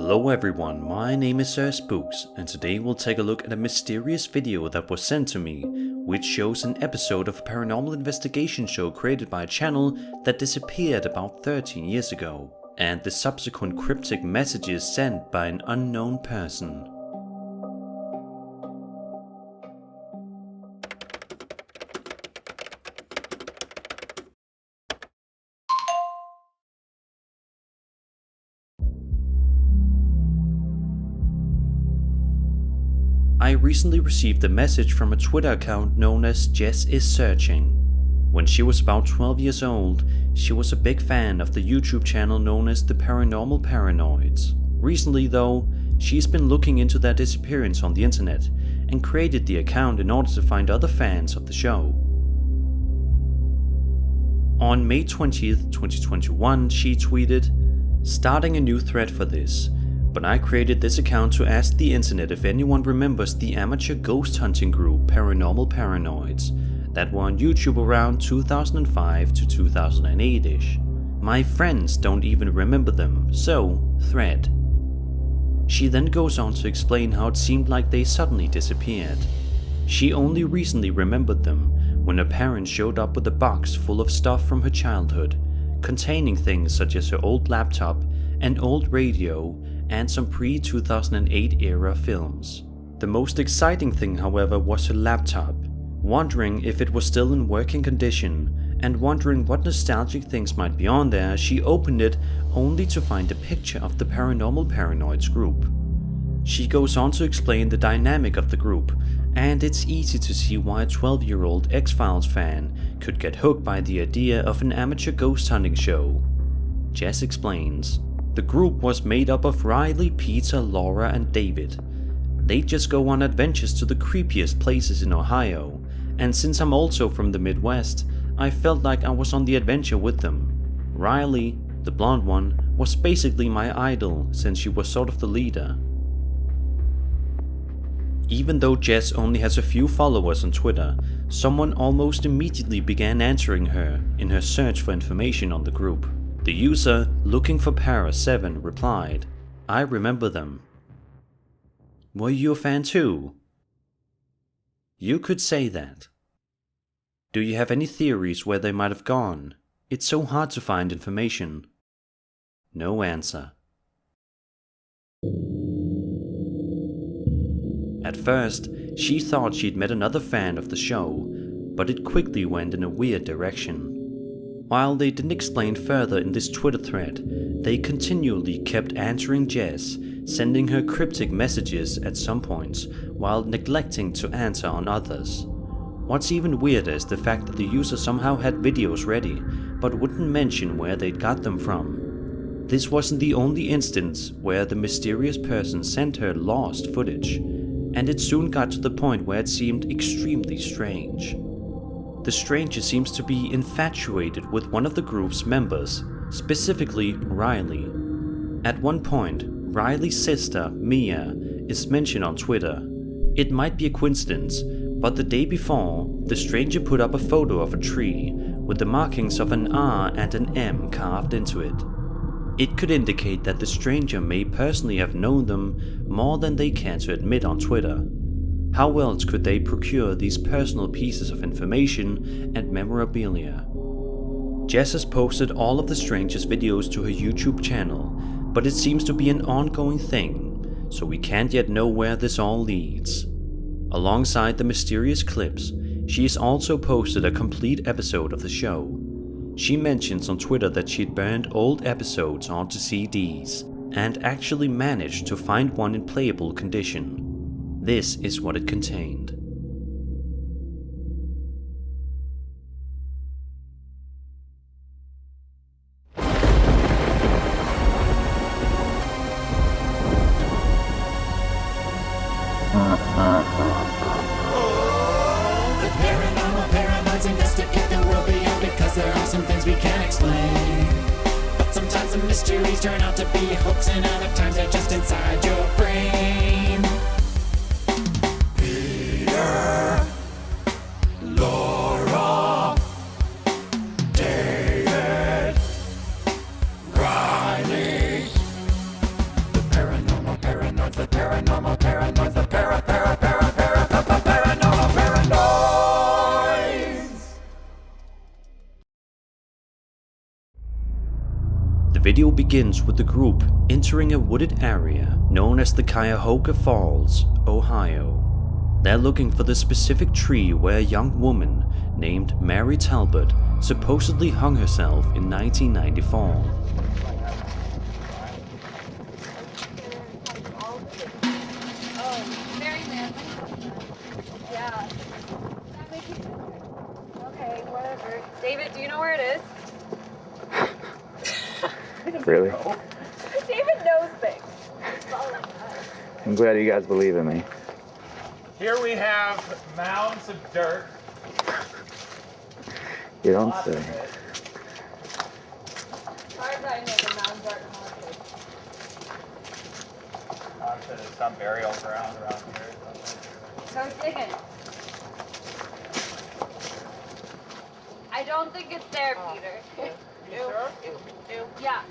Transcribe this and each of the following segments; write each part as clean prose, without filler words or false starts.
Hello everyone, my name is Sir Spooks, and today we'll take a look at a mysterious video that was sent to me, which shows an episode of a paranormal investigation show created by a channel that disappeared about 13 years ago, and the subsequent cryptic messages sent by an unknown person. I recently received a message from a Twitter account known as Jess is Searching. When she was about 12 years old, she was a big fan of the YouTube channel known as The Paranormal Paranoids. Recently though, she's been looking into their disappearance on the internet and created the account in order to find other fans of the show. On May 20th, 2021, she tweeted, "Starting a new thread for this. But I created this account to ask the internet if anyone remembers the amateur ghost hunting group Paranormal Paranoids that were on YouTube around 2005 to 2008-ish. My friends don't even remember them, so thread." She then goes on to explain how it seemed like they suddenly disappeared. She only recently remembered them when her parents showed up with a box full of stuff from her childhood, containing things such as her old laptop, an old radio, and some pre-2008 era films. The most exciting thing, however, was her laptop. Wondering if it was still in working condition, and wondering what nostalgic things might be on there, she opened it only to find a picture of the Paranormal Paranoids group. She goes on to explain the dynamic of the group, and it's easy to see why a 12-year-old X-Files fan could get hooked by the idea of an amateur ghost hunting show. Jess explains, "The group was made up of Riley, Peter, Laura, and David. They just go on adventures to the creepiest places in Ohio, and since I'm also from the Midwest, I felt like I was on the adventure with them. Riley, the blonde one, was basically my idol since she was sort of the leader." Even though Jess only has a few followers on Twitter, someone almost immediately began answering her in her search for information on the group. The user, looking for Para7, replied, "I remember them." Were you a fan too? You could say that. Do you have any theories where they might have gone? It's so hard to find information. No answer. At first, she thought she'd met another fan of the show, but it quickly went in a weird direction. While they didn't explain further in this Twitter thread, they continually kept answering Jess, sending her cryptic messages at some points, while neglecting to answer on others. What's even weirder is the fact that the user somehow had videos ready, but wouldn't mention where they'd got them from. This wasn't the only instance where the mysterious person sent her lost footage, and it soon got to the point where it seemed extremely strange. The stranger seems to be infatuated with one of the group's members, specifically Riley. At one point, Riley's sister, Mia, is mentioned on Twitter. It might be a coincidence, but the day before, the stranger put up a photo of a tree with the markings of an R and an M carved into it. It could indicate that the stranger may personally have known them more than they care to admit on Twitter. How else could they procure these personal pieces of information and memorabilia? Jess has posted all of the stranger's videos to her YouTube channel, but it seems to be an ongoing thing, so we can't yet know where this all leads. Alongside the mysterious clips, she has also posted a complete episode of the show. She mentions on Twitter that she'd burned old episodes onto CDs, and actually managed to find one in playable condition. This is what it contained. The paranormal paranoids investigate the world beyond because there are some things we can't explain. But sometimes the mysteries turn out to be a hoax, and other times they're just inside your brain. Peter, Laura, David, Riley. The paranormal video begins with the group entering a wooded area known as the Cuyahoga Falls, Ohio. They're looking for the specific tree where a young woman named Mary Talbot supposedly hung herself in 1994. Mary Manley? Yeah. Okay, whatever. David, do you know where it is? Really? David knows things. I'm glad you guys believe in me. Here we have mounds of dirt. You don't Lots say. of it. As far as I know, the mounds aren't haunted. So there's some burial ground around here. Go digging. I don't think it's there, Peter. You sure? Yeah.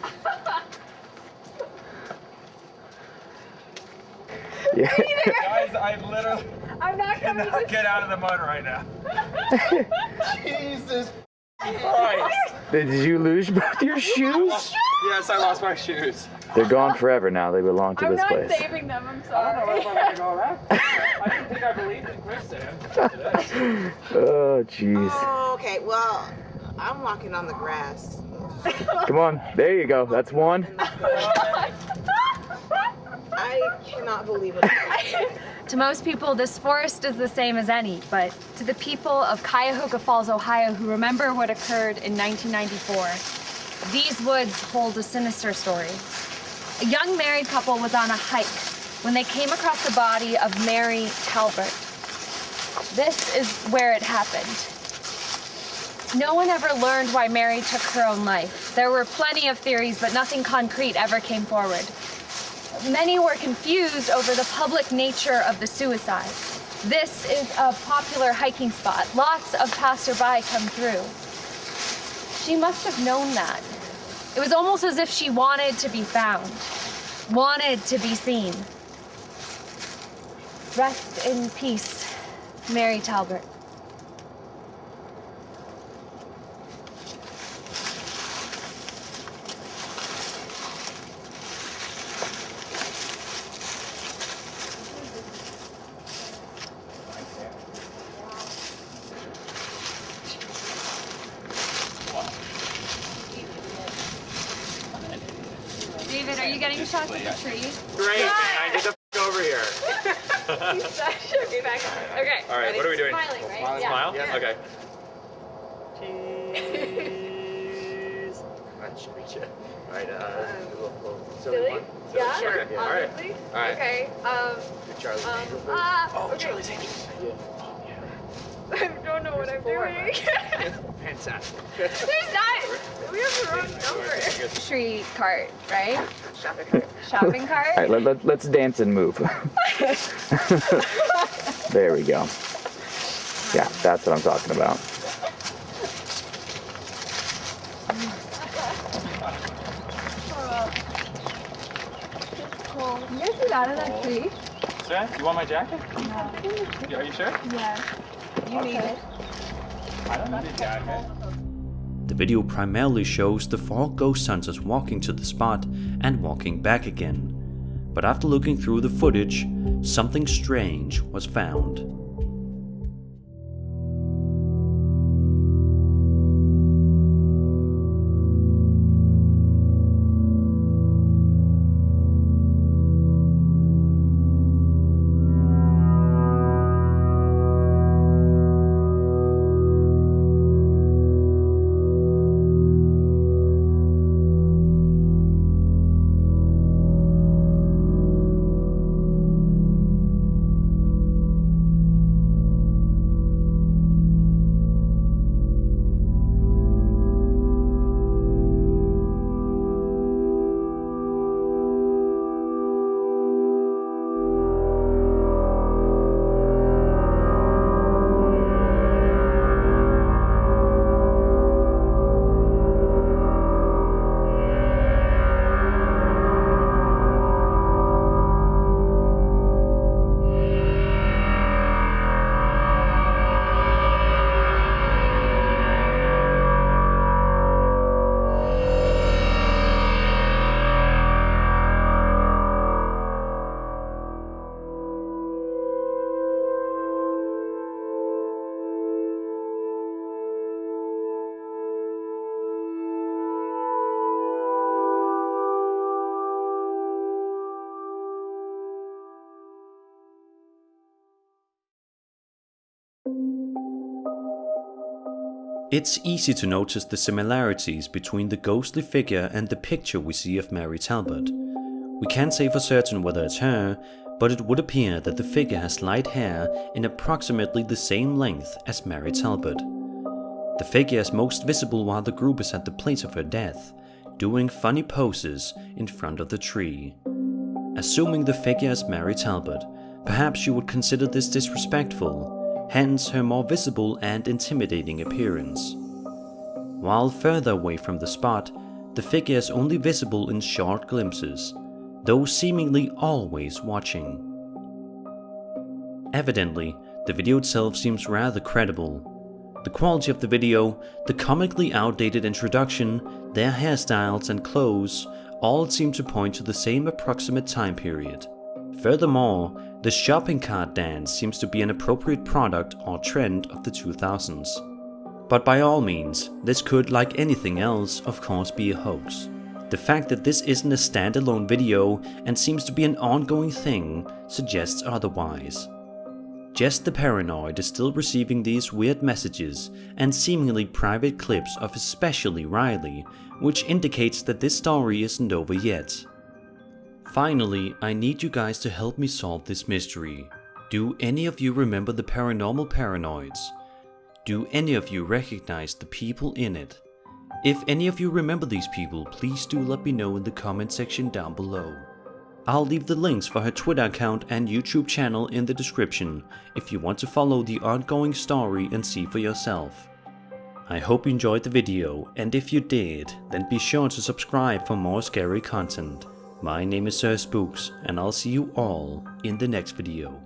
Yeah. Guys, I literally I'm not coming cannot to get out of the mud right now. Jesus Christ. Did you lose both your shoes? Yes, I lost my shoes. They're gone forever now. They belong to I'm this not place. saving them, I'm I don't know sorry. if I'm going to go around. I didn't think I believed in quicksand today. Oh, jeez. Oh, okay. Well, I'm walking on the grass. Come on. There you go. That's one. I cannot believe it. To most people, this forest is the same as any, but to the people of Cuyahoga Falls, Ohio, who remember what occurred in 1994, these woods hold a sinister story. A young married couple was on a hike when they came across the body of Mary Talbot. This is where it happened. No one ever learned why Mary took her own life. There were plenty of theories, but nothing concrete ever came forward. Many were confused over the public nature of the suicide. This is a popular hiking spot. Lots of passerby come through. She must have known that. It was almost as if she wanted to be found, wanted to be seen. Rest in peace, Mary Talbot. David, are you getting shots of the tree? Great, man. Get the f*** over here. Okay. All right, what are we doing? Smiling, right? Smile? Yeah. Okay. Cheese. All right, little Silly? one. Yeah, Sure. Okay. All right. obviously. All right. Okay, Charlie. okay. Charlie's Angels. I don't know what I'm doing. Fantastic. There's not. We have the wrong number. Tree cart, right? Shopping cart. All right, let's dance and move. There we go. Yeah, that's what I'm talking about. Cool. You guys get out of that tree? Sir, you want my jacket? No. Are you sure? Yeah. You need it. I don't need a jacket. The video primarily shows the four ghost hunters walking to the spot and walking back again. But after looking through the footage, something strange was found. It's easy to notice the similarities between the ghostly figure and the picture we see of Mary Talbot. We can't say for certain whether it's her, but it would appear that the figure has light hair in approximately the same length as Mary Talbot. The figure is most visible while the group is at the place of her death, doing funny poses in front of the tree. Assuming the figure is Mary Talbot, perhaps you would consider this disrespectful, hence her more visible and intimidating appearance. While further away from the spot, the figure is only visible in short glimpses, though seemingly always watching. Evidently, the video itself seems rather credible. The quality of the video, the comically outdated introduction, their hairstyles and clothes all seem to point to the same approximate time period. Furthermore, the shopping cart dance seems to be an appropriate product or trend of the 2000s. But by all means, this could, like anything else, of course be a hoax. The fact that this isn't a standalone video and seems to be an ongoing thing suggests otherwise. Jess the Paranoid is still receiving these weird messages and seemingly private clips of especially Riley, which indicates that this story isn't over yet. Finally, I need you guys to help me solve this mystery. Do any of you remember the Paranormal Paranoids? Do any of you recognize the people in it? If any of you remember these people, please do let me know in the comment section down below. I'll leave the links for her Twitter account and YouTube channel in the description if you want to follow the ongoing story and see for yourself. I hope you enjoyed the video, and if you did, then be sure to subscribe for more scary content. My name is Sir Spooks, and I'll see you all in the next video.